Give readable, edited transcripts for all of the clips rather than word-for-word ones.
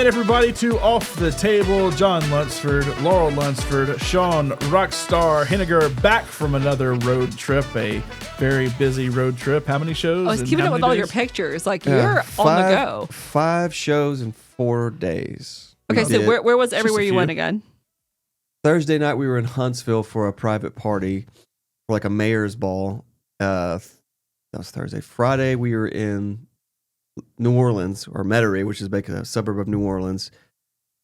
in, everybody, to Off the Table. Jon Lunsford, Laurel Lunsford, Sean Rockstar Henniger back from another road trip, a very busy road trip. How many shows? I was keeping up with all your pictures. Like, you're on the go. 5 shows in 4 days. Okay, so where was everywhere you went again? Thursday night, we were in Huntsville for a private party for like a mayor's ball. That was Thursday. Friday, we were in New Orleans, or Metairie, which is basically a suburb of New Orleans.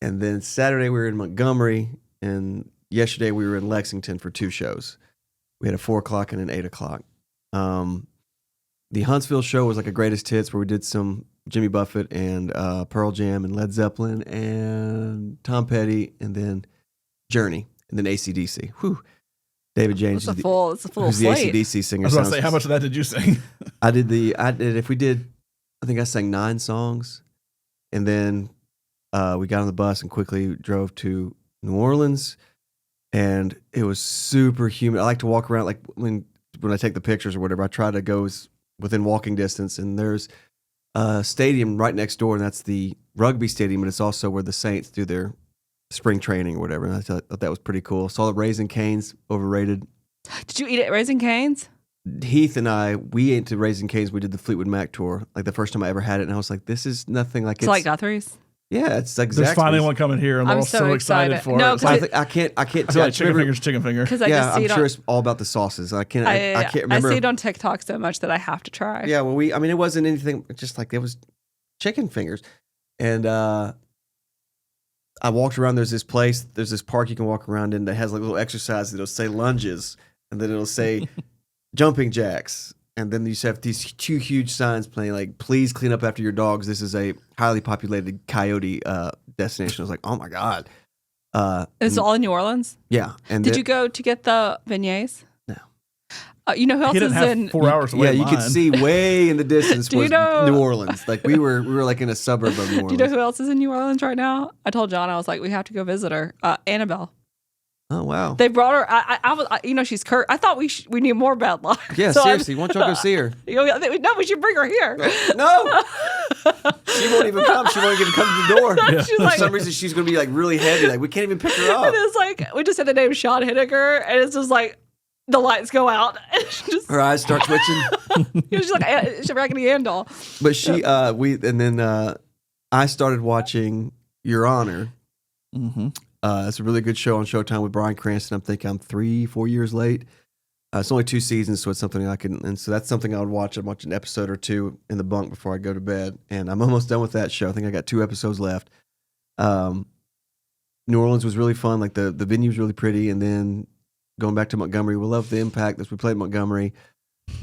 And then Saturday, we were in Montgomery. And yesterday, we were in Lexington for 2 shows. We had a 4 o'clock and an 8 o'clock. The Huntsville show was like a greatest hits where we did some Jimmy Buffett and Pearl Jam and Led Zeppelin and Tom Petty and then Journey and then AC/DC. Whew. David James it's a full who's slate. the AC/DC singer. I was going to say, how much of that did you sing? I think I sang 9 songs, and then we got on the bus and quickly drove to New Orleans, and it was super humid. I like to walk around, like when I take the pictures or whatever, I try to go within walking distance, and there's a stadium right next door, and that's the rugby stadium, but it's also where the Saints do their spring training or whatever, and I thought that was pretty cool. Saw the Raising Cane's, overrated. Did you eat at Raising Cane's? Heath and we ate to Raising Cane's. We did the Fleetwood Mac tour, like the first time I ever had it, and I was like, "This is nothing like it's like Guthrie's." Yeah, it's like There's finally one coming here, and I'm so excited for no, it. I can't. I feel like chicken finger. Because I'm sure it's all about the sauces. I can't remember. I see it on TikTok so much that I have to try. Yeah, well, it wasn't anything. Just like it was chicken fingers, and I walked around. There's this park you can walk around in that has like little exercises. It'll say lunges, and then it'll say jumping jacks. And then you have these 2 huge signs playing like, please clean up after your dogs. This is a highly populated coyote destination. I was like, oh my God. It's all in New Orleans? Yeah. And did you go to get the beignets? No. You know who else is in? 4 hours away. Yeah, you could see way in the distance was know, New Orleans. Like we were like in a suburb of New Orleans. Do you know who else is in New Orleans right now? I told John, I was like, we have to go visit her. Annabelle. Oh wow! They brought her. I was, she's Kurt. I thought we need more bad luck. Yeah, so seriously, why don't y'all go see her? No, we should bring her here. No, she won't even come. She won't even come to the door. Yeah. For some reason, she's gonna be like really heavy. Like we can't even pick her up. And it's like we just said the name Sean Henniger, and it's just like the lights go out. And her eyes start twitching. She's like she's a Raggedy Ann doll. But she, I started watching Your Honor. Mm-hmm. It's a really good show on Showtime with Bryan Cranston. I'm thinking I'm 3-4 years late. It's only 2 seasons, so it's something so that's something I would watch. I'd watch an episode or 2 in the bunk before I go to bed. And I'm almost done with that show. I think I got 2 episodes left. New Orleans was really fun. Like the venue was really pretty. And then going back to Montgomery, we loved the impact that we played Montgomery.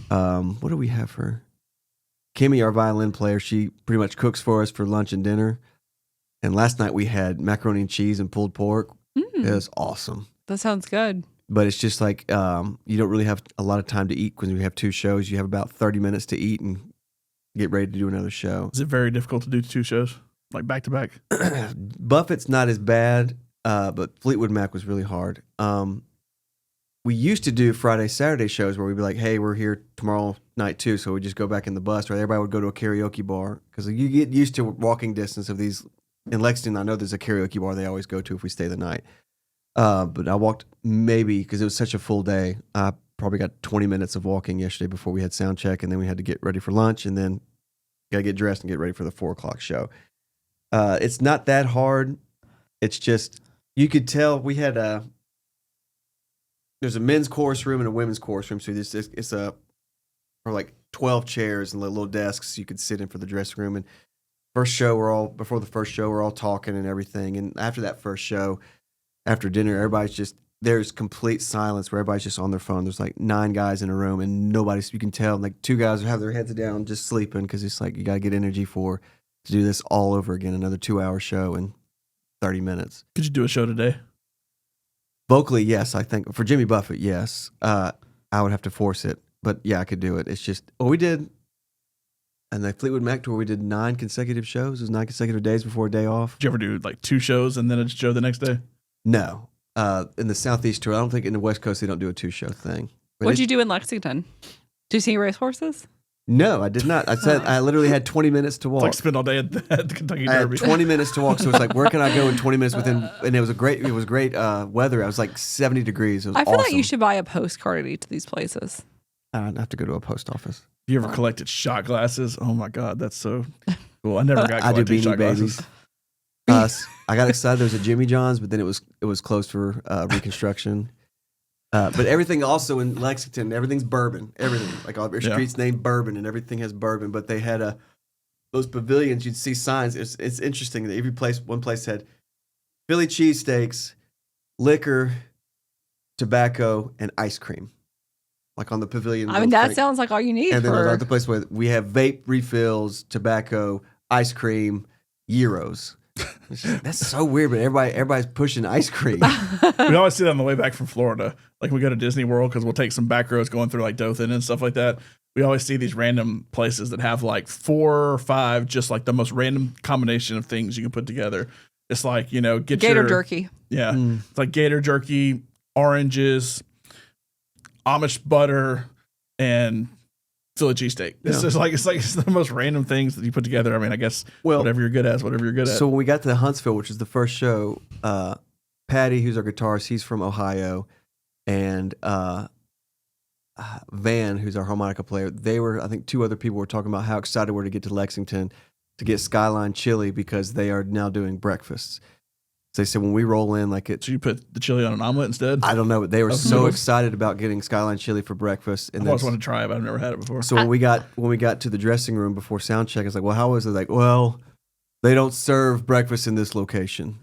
What do we have for Kimmy, our violin player? She pretty much cooks for us for lunch and dinner. And last night we had macaroni and cheese and pulled pork. It was awesome. That sounds good. But it's just like you don't really have a lot of time to eat when we have 2 shows. You have about 30 minutes to eat and get ready to do another show. Is it very difficult to do 2 shows, like back to back? Buffett's not as bad, but Fleetwood Mac was really hard. We used to do Friday, Saturday shows where we'd be like, hey, we're here tomorrow night too. So we just go back in the bus, or everybody would go to a karaoke bar because you get used to walking distance of these. In Lexington, I know there's a karaoke bar they always go to if we stay the night. But I walked maybe, because it was such a full day, I probably got 20 minutes of walking yesterday before we had sound check, and then we had to get ready for lunch, and then got to get dressed and get ready for the 4 o'clock show. It's not that hard. It's just, you could tell we had there's a men's chorus room and a women's chorus room, so it's like 12 chairs and little desks you could sit in for the dressing room. And before the first show, we're all talking and everything. And after that first show, after dinner, there's complete silence where everybody's just on their phone. There's like 9 guys in a room and you can tell, like 2 guys have their heads down just sleeping because it's like you got to get energy to do this all over again, another 2-hour show in 30 minutes. Could you do a show today? Vocally, yes, I think. For Jimmy Buffett, yes. I would have to force it. But yeah, I could do it. It's just, we did. And the Fleetwood Mac tour, we did 9 consecutive shows. It was 9 consecutive days before a day off. Did you ever do like 2 shows and then a show the next day? No. In the Southeast tour, I don't think in the West Coast they don't do a 2-show thing. What'd you do in Lexington? Did you see racehorses? No, I did not. I said I literally had 20 minutes to It's walk. like spend all day at the Kentucky I had Derby. 20 minutes to walk, so it's like, where can I go in 20 minutes within? And it was great weather. I was like 70 degrees. It was I feel awesome. like you should buy a postcard at each of these places. I'd have to go to a post office. You ever collected shot glasses? Oh my God, that's so cool. I never got I do collecting Beanie shot Babies. glasses. I got excited. There was a Jimmy John's, but then it was closed for reconstruction. But everything also in Lexington, everything's bourbon. Everything, like all your streets named Bourbon, and everything has bourbon. But they had those pavilions. You'd see signs. It's interesting that one place had Philly cheesesteaks, liquor, tobacco, and ice cream, like on the pavilion. I mean, that sounds like all you need. And then there's for... another place where we have vape refills, tobacco, ice cream, gyros. That's so weird, but everybody's pushing ice cream. We always see that on the way back from Florida. Like we go to Disney World because we'll take some back roads going through like Dothan and stuff like that. We always see these random places that have like 4 or 5, just like the most random combination of things you can put together. It's like, get gator jerky. Yeah. It's like gator jerky, oranges, Amish butter, and Philly cheesesteak. It's the most random things that you put together. I mean, I guess whatever you're good at is whatever you're good at. So when we got to Huntsville, which was the first show, Patty, who's our guitarist, he's from Ohio, and Van, who's our harmonica player, I think 2 other people were talking about how excited we're to get to Lexington to get Skyline Chili because they are now doing breakfasts. So they said when we roll in, So you put the chili on an omelet instead? I don't know, but they were so excited about getting Skyline Chili for breakfast. And I always wanted to try it, but I've never had it before. So when we got to the dressing room before sound check, I was like, well, how was it? Like, well, they don't serve breakfast in this location.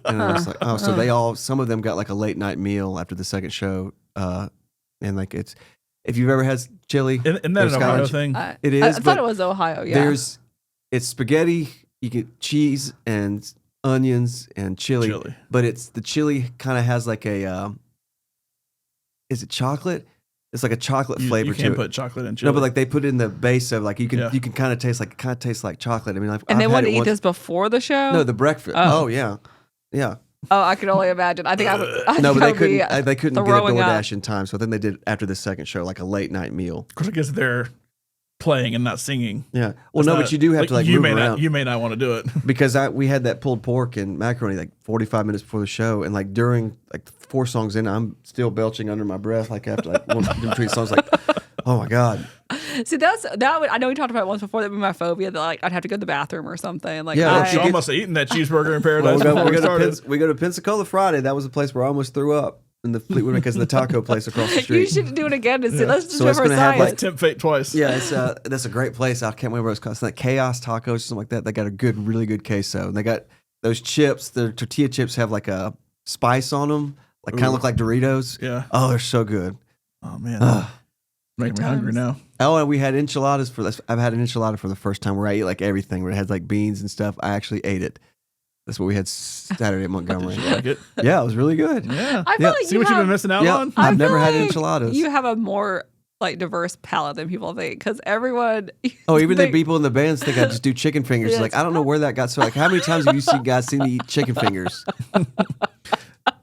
And I was like, oh, so some of them got like a late night meal after the second show. And like if you've ever had chili. Isn't that an Ohio thing? It is. I thought it was Ohio, yeah. It's spaghetti, you get cheese and onions and chili. But the chili kind of has like is it chocolate? It's like a chocolate flavor to it. You can't put chocolate in chili. No, but like they put it in the base of like you can kind of taste like chocolate. I mean, and they want to eat this before the show? No, the breakfast. Oh yeah. Oh, I can only imagine. I think I would. No, but they couldn't. They couldn't get a DoorDash in time, so then they did after the second show, like a late night meal. Of course, I guess they're playing and not singing. Yeah. Well, but you do have to move around. You may not want to do it because we had that pulled pork and macaroni like 45 minutes before the show, and like during like 4 songs in, I'm still belching under my breath like after like one between songs, like, oh my God. See, I know we talked about it once before. That would be my phobia. That like I'd have to go to the bathroom or something. Like, Sean must have eaten that cheeseburger in Paradise. We go to Pensacola Friday. That was the place where I almost threw up in the Fleetwood because of the taco place across the street. You should do it again to see. Let's just so it's remember science. Let's tempt fate twice. Yeah, that's a great place. I can't remember what it's called. It's like Chaos Tacos or something like that. They got a really good queso, and they got those chips. The tortilla chips have like a spice on them, like kind of look like Doritos. Yeah. Oh, they're so good. Oh man. Making me hungry now. Oh, and we had enchiladas for this. I've had an enchilada for the first time where I eat like everything, where it had like beans and stuff. I actually ate it. That's what we had Saturday at Montgomery. Did you like it? Yeah, it was really good. Yeah. I feel like see what you've been missing out on? I've never had enchiladas. You have a more like diverse palate than people think because everyone. Oh, even the people in the bands think I just do chicken fingers. Yes. Like, I don't know where that got. So, like, how many times have you seen me eat chicken fingers?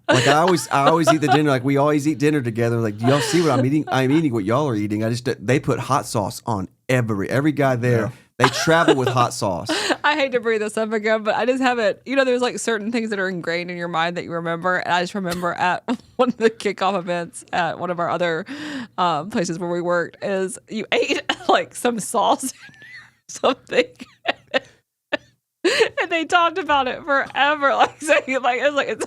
Like I always eat the dinner. Like we always eat dinner together. Like, do y'all see what I'm eating? I'm eating what y'all are eating. They put hot sauce on every guy there. Yeah. They travel with hot sauce. I hate to bring this up again, but I just haven't. There's like certain things that are ingrained in your mind that you remember, and I just remember at one of the kickoff events at one of our other places where we worked is you ate like some sauce or something. And they talked about it forever, like saying like it's.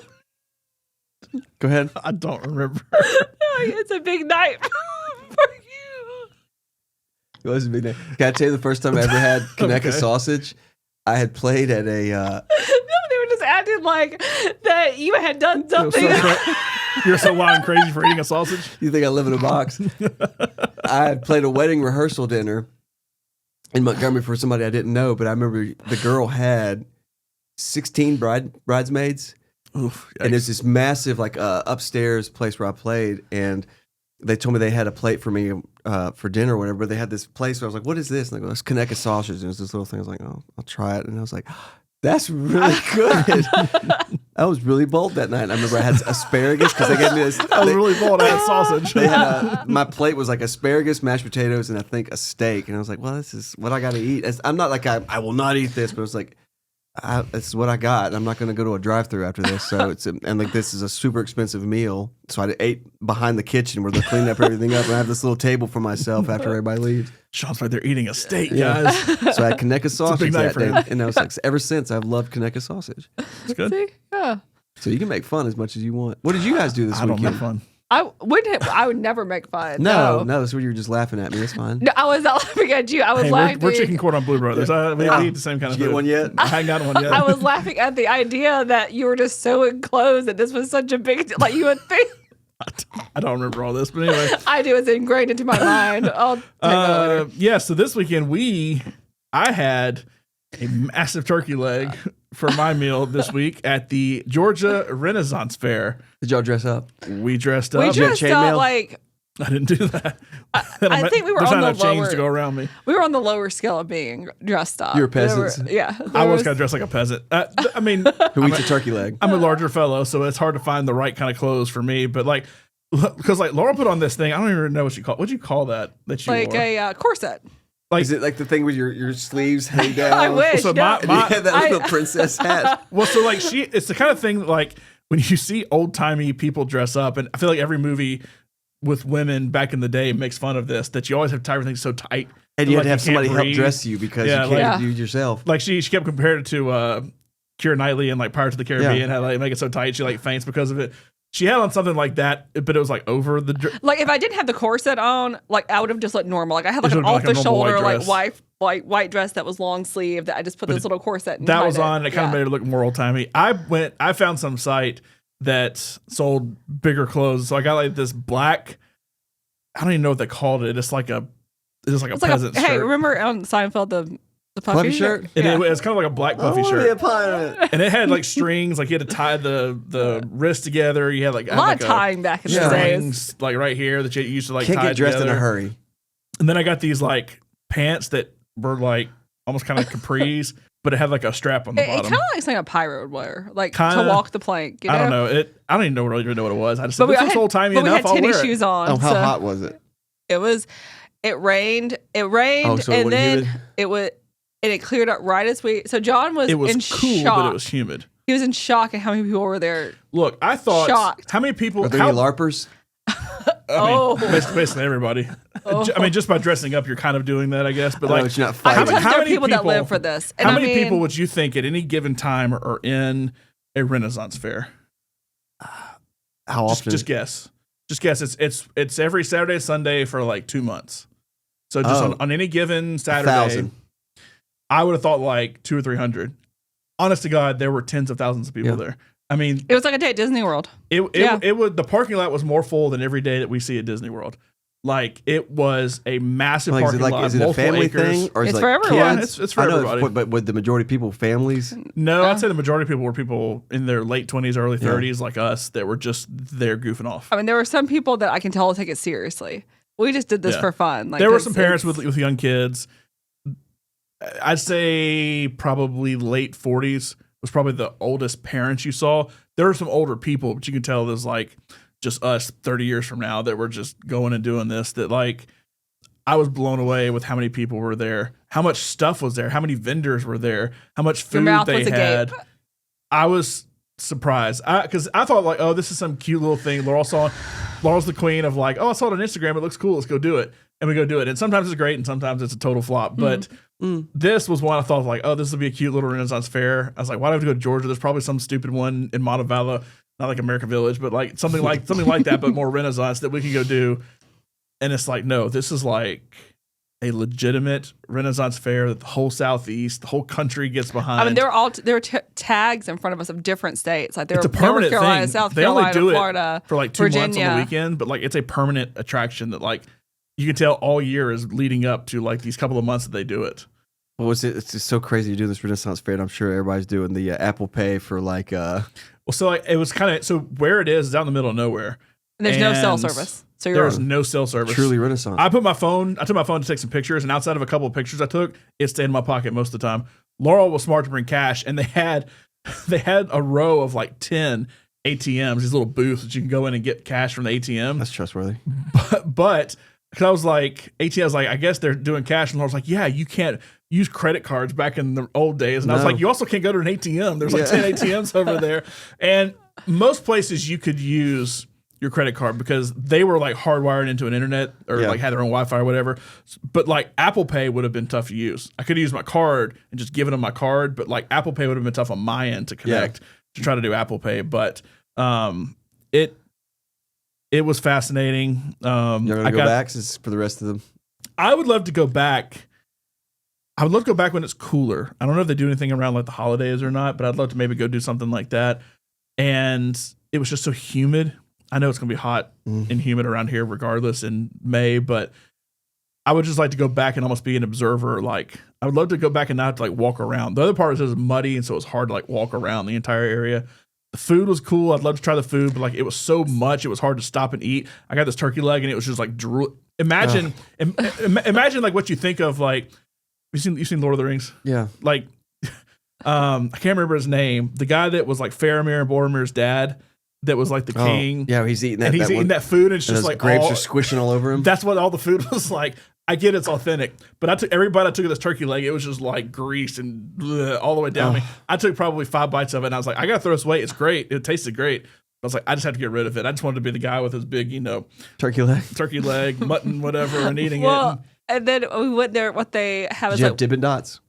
Go ahead. I don't remember. It's a big night for you. It was a big night. Can I tell you the first time I ever had Conecuh sausage? I had played at a... No, they were just acting like that you had done something. You're so wild and crazy for eating a sausage? You think I live in a box? I had played a wedding rehearsal dinner in Montgomery for somebody I didn't know, but I remember the girl had 16 bridesmaids. Oof, and there's this massive like upstairs place where I played, and they told me they had a plate for me for dinner or whatever, but they had this place where I was like, what is this? And they go, it's Conecuh sausage. And it was this little thing. I was like, oh, I'll try it. And I was like, That's really good. I was really bold that night. I remember I had asparagus because they gave me this. I was really bold. I had sausage. They had my plate was like asparagus, mashed potatoes, and I think a steak. And I was like, well, this is what I got to eat. I'm not like I will not eat this, but it was like, this is what I got. I'm not going to go to a drive-thru after this. So and like this is a super expensive meal. So I ate behind the kitchen where they're cleaning up everything up, and I have this little table for myself after everybody leaves. Sean's right there eating a steak, guys. So I had Kaneka sausage night that for day, him. and I was like, ever since I've loved Kaneka sausage. It's good. See? Yeah. So you can make fun as much as you want. What did you guys do this I don't weekend? make fun. I would never make fun. No, that's what you were just laughing at me. That's fine. No, I was not laughing at you. I was Hey, laughing. we're chicken court on Blue Brothers. We eat the same kind of Did you food. get one yet? I haven't got one yet. I was laughing at the idea that you were just so enclosed that this was such a big like you would think. I don't remember all this, but anyway. I do. It's ingrained into my mind. I'll take that later. Yeah, so this weekend I had a massive turkey leg for my meal this week at the Georgia Renaissance Fair. Did y'all dress up? We dressed up. We dressed up chainmail? like I didn't do that. I think we were There's on not the enough chains lower. to go around me. We were on the lower scale of being dressed up. You were peasants. Yeah, I was kind of dressed like a peasant. I mean, Who eats a turkey leg? I'm a larger fellow, so it's hard to find the right kind of clothes for me. But like, because like Laura put on this thing, I don't even know what you call. What'd you call that you like wore? a corset. Like, Is it like the thing with your sleeves hang down? I wish. So no. And you had that little princess hat. well, so like it's the kind of thing that, like when you see old timey people dress up, and I feel like every movie with women back in the day makes fun of this, that you always have to tie everything so tight. And you had like, to have somebody can't help breathe. dress you because Yeah, you can't like- do it yourself. Like she kept comparing it to Keira Knightley in like Pirates of the Caribbean, had like make it so tight she like faints because of it. She had on something like that, but it was like over the. Like if I didn't have the corset on, like I would have just looked normal. Like I had like It an should've been off like a the normal shoulder white like white dress that was long sleeved that I just put this little corset. And That tied was on. It kind of Yeah. made it look more old timey. I found some site that sold bigger clothes, so I got like this black. I don't even know what they called it. It's like a It's like peasant shirt. hey, remember on Seinfeld the Puffy shirt? And Yeah. it's kind of like a black puffy Oh, shirt. yeah, pirate. And it had like strings, like you had to tie the wrists together. You had like a lot of tying back in the days. strings like right here that you used to like Can't tie get dressed together. in a hurry. And then I got these like pants that were like almost kind of capris, but it had like a strap on the It bottom. kind of like something a pirate would wear, like Kinda. to walk the plank. You know? I don't know it. I don't even know really know what it was. I just said But this I was had, old timey but we enough. had I'll tennis wear shoes it. on. Oh, how so hot was it? It rained. It rained, Oh, so it and wasn't then humid? it cleared up right as we. So John was It was in cool, shock. but it was humid. He was in shock at how many people were there. Look, I thought Shocked. how many people? Are there any LARPers? Oh. Basically everybody. I mean, just by dressing up, you're kind of doing that, I guess. But I know, like, but you're not I fighting. took how there are many people that people- live for this. And how I many mean, people would you think at any given time are in a Renaissance fair? How often? Just guess. Just guess. It's every Saturday, Sunday for like 2 months. So just Oh. on any given Saturday, 1,000. I would have thought like 200 or 300. Honest to God, there were tens of thousands of people Yeah. there. I mean, it was like a day at Disney World. Yeah. it would the parking lot was more full than every day that we see at Disney World. Like it was a massive Like, parking lot. is it a multiple family acres. thing? Or is It's it for like everyone. Yeah, kids? it's for I know, everybody. but with the majority of people, families. No, I'd say the majority of people were people in their late 20s, early 30s, like us, that were just there goofing off. I mean, there were some people that I can tell take it seriously. We just did this Yeah. for fun. Like There were 'cause some parents it's- with young kids. I'd say probably late 40s was probably the oldest parents you saw. There were some older people, but you can tell there's like just us 30 years from now that were just going and doing this. That like I was blown away with how many people were there, how much stuff was there, how many vendors were there, how much Your food mouth they was had. agape. I was surprised because I thought like, oh, this is some cute little thing. Laurel's the queen of like, oh, I saw it on Instagram. It looks cool. Let's go do it. And we go do it. And sometimes it's great and sometimes it's a total flop. But this was one I thought like, oh, this would be a cute little Renaissance fair. I was like, why do I have to go to Georgia? There's probably some stupid one in Montevallo, not like American Village, but like something like that, but more Renaissance that we can go do. And it's like, no, this is like a legitimate Renaissance fair that the whole Southeast, the whole country gets behind. I mean, there were tags in front of us of different states. Like there It's a were North permanent Carolina, thing. South They Carolina, only do Florida, it for like 2 months on Virginia. the weekend, but like it's a permanent attraction that like you can tell all year is leading up to like these couple of months that they do it. Well, it's just so crazy to do this Renaissance fair. And I'm sure everybody's doing the Apple Pay for like. Well, so like it was kind of so where it is out in the middle of nowhere. And there's no cell And service. So There you're was no cell service. Truly Renaissance. I took my phone to take some pictures, and outside of a couple of pictures I took, it stayed in my pocket most of the time. Laurel was smart to bring cash, and they had a row of like 10 ATMs, these little booths that you can go in and get cash from the ATM. That's trustworthy. But because I was like, ATM was like, I guess they're doing cash, and I was like, yeah, you can't use credit cards back in the old days, and I was like, you also can't go to an ATM. There's like 10 ATMs over there, and most places you could use your credit card because they were like hardwired into an internet or like had their own Wi-Fi or whatever. But like Apple Pay would have been tough to use. I could have used my card and just given them my card, but like Apple Pay would have been tough on my end to connect to try to do Apple Pay. But it was fascinating. You're gonna go back for the rest of them. I would love to go back. I would love to go back when it's cooler. I don't know if they do anything around like the holidays or not, but I'd love to maybe go do something like that. And it was just so humid. I know it's going to be hot and humid around here regardless in May, but I would just like to go back and almost be an observer. Like, I would love to go back and not have to like walk around. The other part is it was muddy, and so it was hard to like walk around the entire area. The food was cool. I'd love to try the food, but like it was so much, it was hard to stop and eat. I got this turkey leg, and it was just like imagine like what you think of like you've seen Lord of the Rings? Yeah. Like I can't remember his name. The guy that was like Faramir and Boromir's dad. That was like the king. Yeah, he's eating that. And he's eating that food, and it's just like grapes are squishing all over him. That's what all the food was like. I get it's authentic, but I took every bite I took of this turkey leg, it was just like grease and all the way down me. I took probably 5 bites of it, and I was like, I gotta throw this away. It's great. It tasted great. I was like, I just have to get rid of it. I just wanted to be the guy with his big, turkey leg, mutton, whatever, and eating it. And then we went there. What they have is like Dippin' Dots.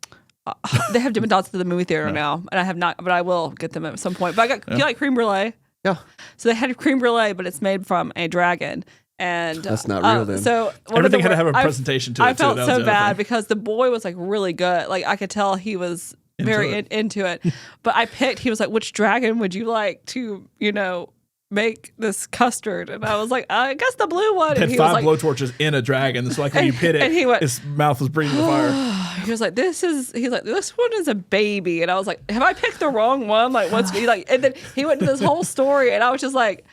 They have Dippin' Dots at the movie theater now, and I have not, but I will get them at some point. But I got you like creme brulee. Yeah. So they had creme brulee, but it's made from a dragon. And that's not real then. So everything had to have a presentation to it. I felt so bad because the boy was like really good. Like I could tell he was very into it. But he was like, which dragon would you like to, make this custard? And I was like, I guess the blue one. It had 5 blowtorches in a dragon. So like when you hit it, his mouth was breathing the fire. He was like, this one is a baby. And I was like, have I picked the wrong one? Like, and then he went into this whole story, and I was just like,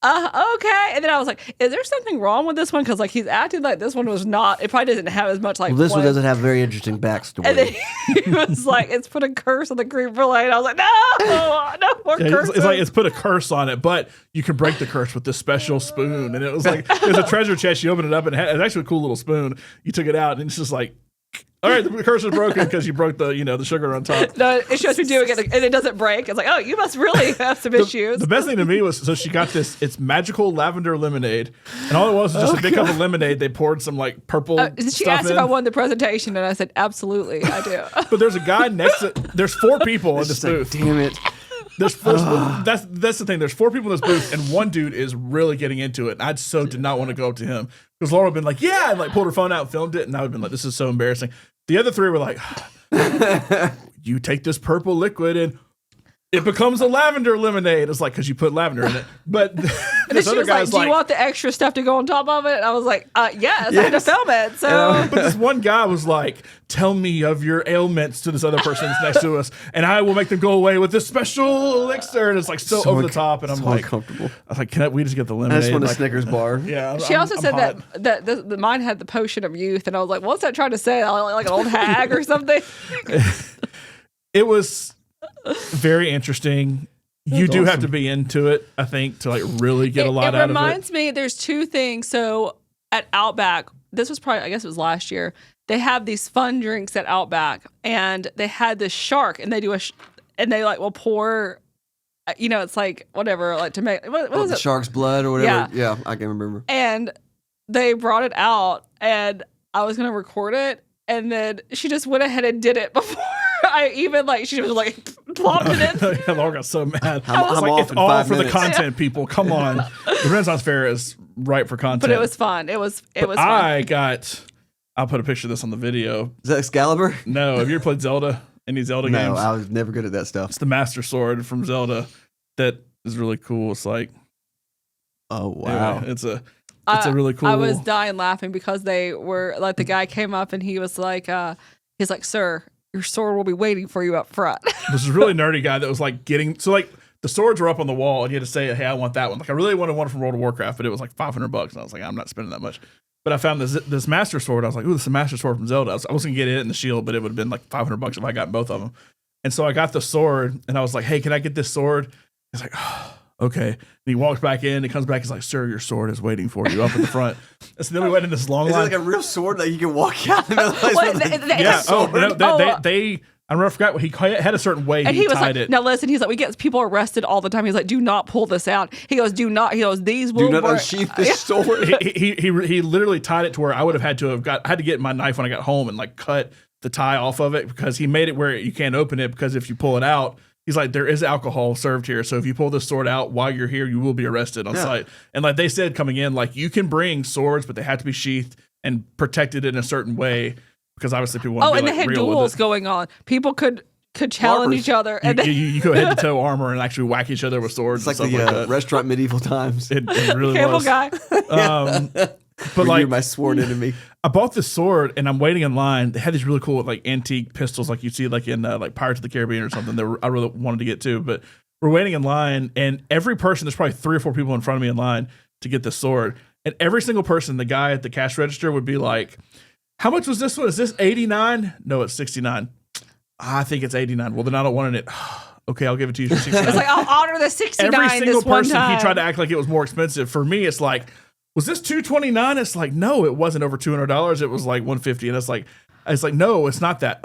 okay. And then I was like, is there something wrong with this one? Because like he's acting like this one was not. It probably doesn't have as much like. Well, this one doesn't have a very interesting backstory. And then he was like, it's put a curse on the creme brulee. And I was like, no more curse. It's like it's put a curse on it, but you can break the curse with this special spoon. And it was like there's a treasure chest. You open it up, and it's actually a cool little spoon. You took it out, and it's just like. All right, the curse is broken because you broke the sugar on top. No, it's just me doing it, and it doesn't break. It's like, oh, you must really have some issues. The best thing to me was, so she got this, it's magical lavender lemonade, and all it was just a big cup of lemonade. They poured some like purple She asked if I won the presentation, and I said, absolutely, I do. But there's a guy there's 4 people in this booth. Damn it. That's the thing. There's 4 people in this booth, and one dude is really getting into it. And I did not want to go up to him because Laura had been like, yeah, and like pulled her phone out and filmed it, and I would have been like, this is so embarrassing. The other 3 were like, you take this purple liquid and it becomes a lavender lemonade. It's like, because you put lavender in it. But this other guy's like, do you want the extra stuff to go on top of it? And I was like, yes, I had to film it. So, but this one guy was like, tell me of your ailments to this other person that's next to us, and I will make them go away with this special elixir. And it's like so over the top. And I'm like, uncomfortable. I was like, can we just get the lemonade? I just want a Snickers bar. Yeah. She also said that the mine had the potion of youth, and I was like, what's that trying to say? Like an old hag or something? It was very interesting. You do have to be into it, I think, to like really get a lot out of it. It reminds me, there's 2 things. So at Outback, this was probably, I guess it was last year, they have these fun drinks at Outback, and they had this shark, and they do and they like will pour, it's like whatever, like to make, what is it? Shark's blood or whatever. Yeah, I can remember. And they brought it out, and I was going to record it, and then she just went ahead and did it before I even she was like plopped it in. Laura got so mad. I was like, it's all for the content, people. Come on. The Renaissance Fair is right for content. But it was fun. It was fun. I'll put a picture of this on the video. Is that Excalibur? No. Have you ever played Zelda? Any Zelda games? No, I was never good at that stuff. It's the Master Sword from Zelda that is really cool. It's like, oh, wow. Anyway, it's a really cool. I was dying laughing because they were like, the guy came up and he was like, he's like, sir, your sword will be waiting for you up front. This is really nerdy guy that was like the swords were up on the wall, and you had to say, hey, I want that one. Like I really wanted one from World of Warcraft, but it was like $500, and I was like, I'm not spending that much. But I found this Master Sword. I was like, ooh, this is a Master Sword from Zelda. I was going to get it in the shield, but it would have been like $500 if I got both of them. And so I got the sword, and I was like, hey, can I get this sword? He's like, oh, okay. And he walks back in. He comes back. He's like, sir, your sword is waiting for you up at the front. And so then we went in this long line. Is it like a real sword that you can walk out in the place with? Yeah. I never forgot. He had a certain way and he was tied like, it. Now listen, he's like, we get people arrested all the time. He's like, do not pull this out. He goes, do not. He goes, these will Do not burn. unsheath this sword. He literally tied it to where I would have had to get my knife when I got home and like cut the tie off of it, because he made it where you can't open it, because if you pull it out, he's like, there is alcohol served here. So if you pull this sword out while you're here, you will be arrested on site. And like they said coming in, like you can bring swords, but they have to be sheathed and protected in a certain way, because obviously people want to be and like they had real duels with it. going on. People could challenge each other. And You go head to toe armor and actually whack each other with swords. It's like and stuff the like that. restaurant medieval times. It really Camel was. guy. But like, you're my sworn enemy. I bought this sword and I'm waiting in line. They had these really cool like antique pistols, like you see like in like Pirates of the Caribbean or something. I really wanted to get too, but we're waiting in line, and every person, there's probably 3 or 4 people in front of me in line to get this sword, and every single person, the guy at the cash register would be like, "How much was this one? Is this $89? No, it's $69. I think it's $89. Well, then I don't want it. Okay, I'll give it to you for $69. It's like, I'll honor the 69 Every single this one person, time. he tried to act like it was more expensive. For me, it's like, was this $229? It's like, no, it wasn't over $200. It was like $150. And it's like, no, it's not that.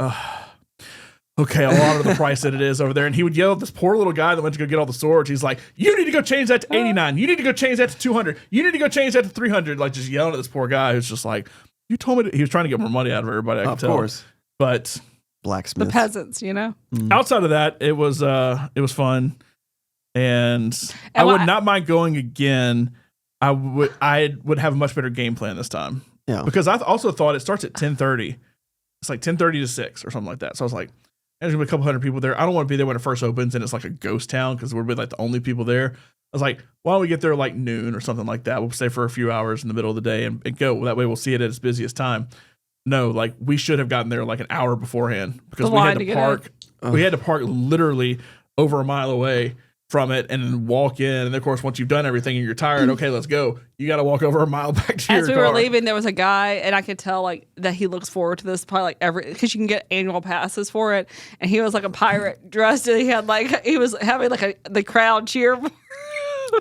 Okay, I'll honor the price that it is over there. And he would yell at this poor little guy that went to go get all the swords. He's like, you need to go change that to $89. You need to go change that to $200. You need to go change that to $300. Like just yelling at this poor guy who's just like, you told me he was trying to get more money out of everybody. I could tell. Of course. But Blacksmith. the peasants, you know? outside of that, it was fun, and I would not mind going again. I would have a much better game plan this time. Yeah. Because I also thought it starts at 10:30. It's like 10:30 to 6 or something like that. So I was like, there's gonna be a couple hundred people there. I don't want to be there when it first opens and it's like a ghost town, because we're like the only people there. I was like, why don't we get there like noon or something like that? We'll stay for a few hours in the middle of the day and go. That way we'll see it at its busiest time. No, like we should have gotten there like an hour beforehand, because we had to park. We had to park literally over a mile away from it and then walk in. And of course, once you've done everything and you're tired, okay, let's go. You got to walk over a mile back to your car. As we were leaving, there was a guy, and I could tell like that he looks forward to this probably like because you can get annual passes for it. And he was like a pirate dressed, and he was having like the crowd cheer.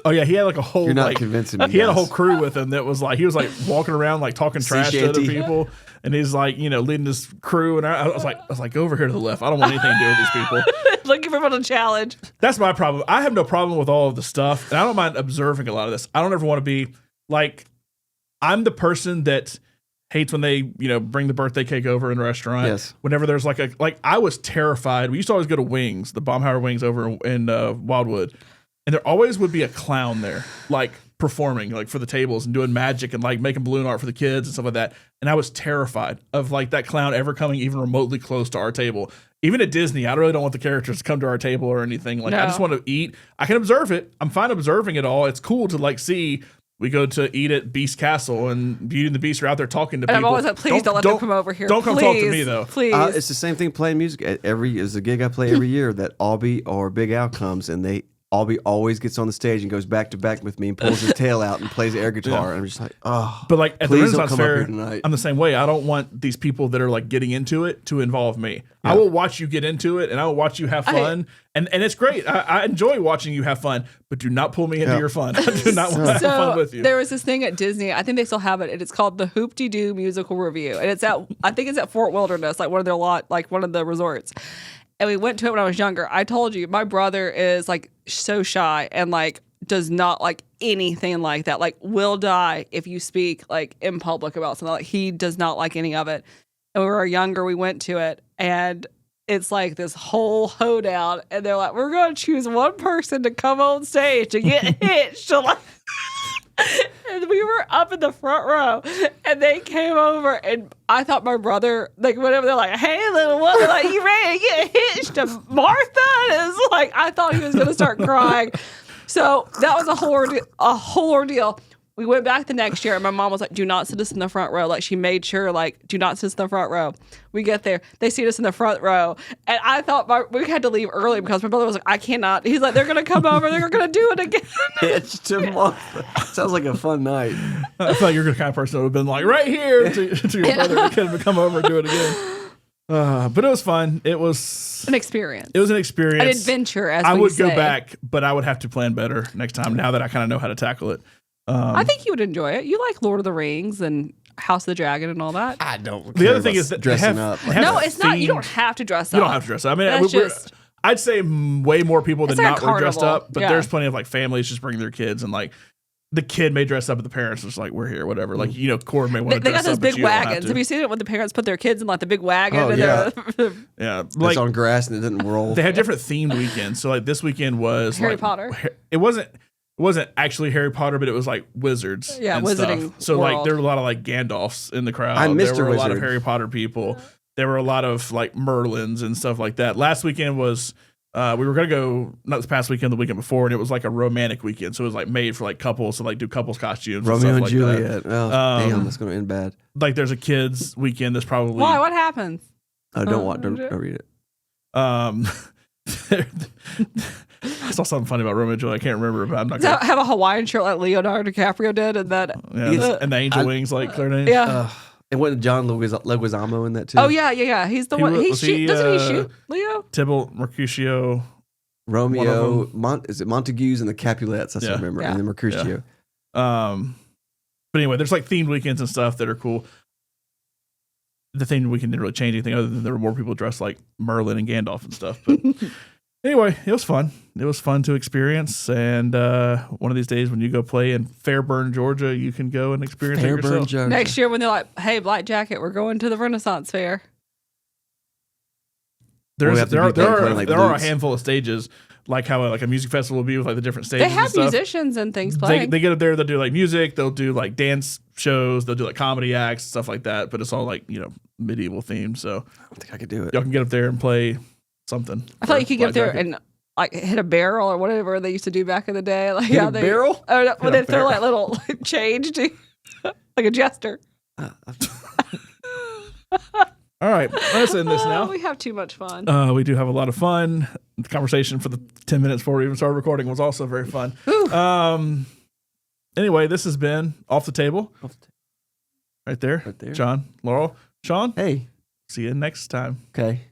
Oh yeah, he had like a whole. You're not like, convincing me. He had a whole crew with him that was like, he was like walking around like talking trash to other people, and he's like, leading this crew. And I was like, go over here to the left. I don't want anything to do with these people. Looking for a challenge. That's my problem. I have no problem with all of the stuff, and I don't mind observing a lot of this. I don't ever want to be like, I'm the person that hates when they, bring the birthday cake over in a restaurant. Yes. Whenever there's I was terrified. We used to always go to Wings, the Baumhauer Wings over in Wildwood. And there always would be a clown there, like performing, like for the tables and doing magic and like making balloon art for the kids and stuff like that. And I was terrified of like that clown ever coming even remotely close to our table. Even at Disney, I really don't want the characters to come to our table or anything. Like, I just want to eat. I can observe it. I'm fine observing it all. It's cool to like see. We go to eat at Beast Castle, and Beauty and the Beast are out there talking to people. And I'm always like, please don't let them come over here. Don't come talk to me though. Please. It's the same thing playing music. It's a gig I play every year that Albie or Big Al comes, and Albie always gets on the stage and goes back to back with me and pulls his tail out and plays air guitar. And I'm just like, oh. But like at the please don't Renaissance come up Fair, here tonight. I'm the same way. I don't want these people that are like getting into it to involve me. I will watch you get into it, and I will watch you have fun. And it's great. I enjoy watching you have fun, but do not pull me into your fun. I do not want to have fun with you. There was this thing at Disney. I think they still have it. And it's called the Hoop-de-Doo Musical Review. And I think it's at Fort Wilderness, like one of the resorts. And we went to it when I was younger. I told you, my brother is like so shy and like does not like anything like that. Like will die if you speak like in public about something. Like he does not like any of it. And when we were younger, we went to it, and it's like this whole hoedown. And they're like, we're going to choose one person to come on stage to get hitched. To like and we were up in the front row, and they came over, and I thought my brother, like, whatever, they're like, hey, little one, like, you ready to get hitched to Martha? And it's like, I thought he was going to start crying. So that was a whole ordeal. We went back the next year, and my mom was like, do not sit us in the front row. Like, she made sure, like, do not sit us in the front row. We get there. They seat us in the front row. And I thought we had to leave early because my brother was like, I cannot. He's like, they're going to come over. They're going to do it again. It's to Martha. Sounds like a fun night. I feel like you're the kind of person that would have been like right here to your brother and could come over and do it again. But it was fun. It was an experience. It was an experience. An adventure, as I we would say. go back, but I would have to plan better next time now that I kind of know how to tackle it. I think you would enjoy it. You like Lord of the Rings and House of the Dragon and all that. I don't. The other thing is that dressing up. No, it's not. You don't have to dress up. You don't have to dress up. I mean, That's just, I'd say way more people than It's like not a were dressed carnival. up, but Yeah. there's plenty of like families just bring their kids and like the kid may dress up, but the parents are just like, we're here, whatever. Like, you know, Cord may want to they dress got those up, but big you don't have wagons. to. Have you seen it when the parents put their kids in like the big wagon? Oh, and yeah. Yeah, It's like on grass and it didn't roll. they had different themed weekends. So like this weekend was Harry like, Potter. It wasn't actually Harry Potter, but it was like wizards. Yeah, and wizarding stuff. So like world. there were a lot of like Gandalfs in the crowd. I'm There Mr. were a lot of Wizard. Harry Potter people. There were a lot of like Merlins and stuff like that. Last weekend was we were gonna go not this past weekend, the weekend before, and it was like a romantic weekend. So it was like made for like couples to like do couples costumes. Romeo and stuff like that. Juliet. Oh, damn, that's going to end bad. Like there's a kids weekend. There's probably Why? What happens? Oh, don't read it. I saw something funny about Romeo and Juliet. I can't remember, but I'm not Does that gonna. have a Hawaiian shirt like Leonardo DiCaprio did, and that? Yeah, and the angel wings like their name. Yeah. And wasn't John Leguizamo in that too? Oh yeah. He's the He one. was he, Doesn't he shoot Leo? Tybalt, Mercutio. Romeo, One is it Montagues and the Capulets? I still Yeah. remember. Yeah. And then Mercutio. But anyway, there's like themed weekends and stuff that are cool. The themed weekend didn't really change anything other than there were more people dressed like Merlin and Gandalf and stuff. But anyway, it was fun. It was fun to experience. And one of these days when you go play in Fairburn, Georgia, you can go and experience it Fairburn, yourself. Georgia. Next year when they're like, "Hey, Black Jacket, we're going to the Renaissance Fair." There We have to are be playing like there are a lutes. handful of stages, like how like a music festival will be with like the different stages. They have and stuff. musicians and things They playing. get up there. They'll do like music. They'll do like dance shows. They'll do like comedy acts, stuff like that. But it's all like medieval themed. So I don't think I could do it. y'all can get up there and play something. I feel like you could get up there Black Jacket. and like hit a barrel or whatever they used to do back in the day. Like Hit how a they barrel? Oh, no, when Hit a they throw barrel. like little change to like a jester. All right, let's end this Oh, now. we have too much fun. We do have a lot of fun. The conversation for the 10 minutes before we even started recording was also very fun. Anyway, this has been Off the Table. Right there. Right there. Jon, Laurel. Sean, Hey, see you next time. okay.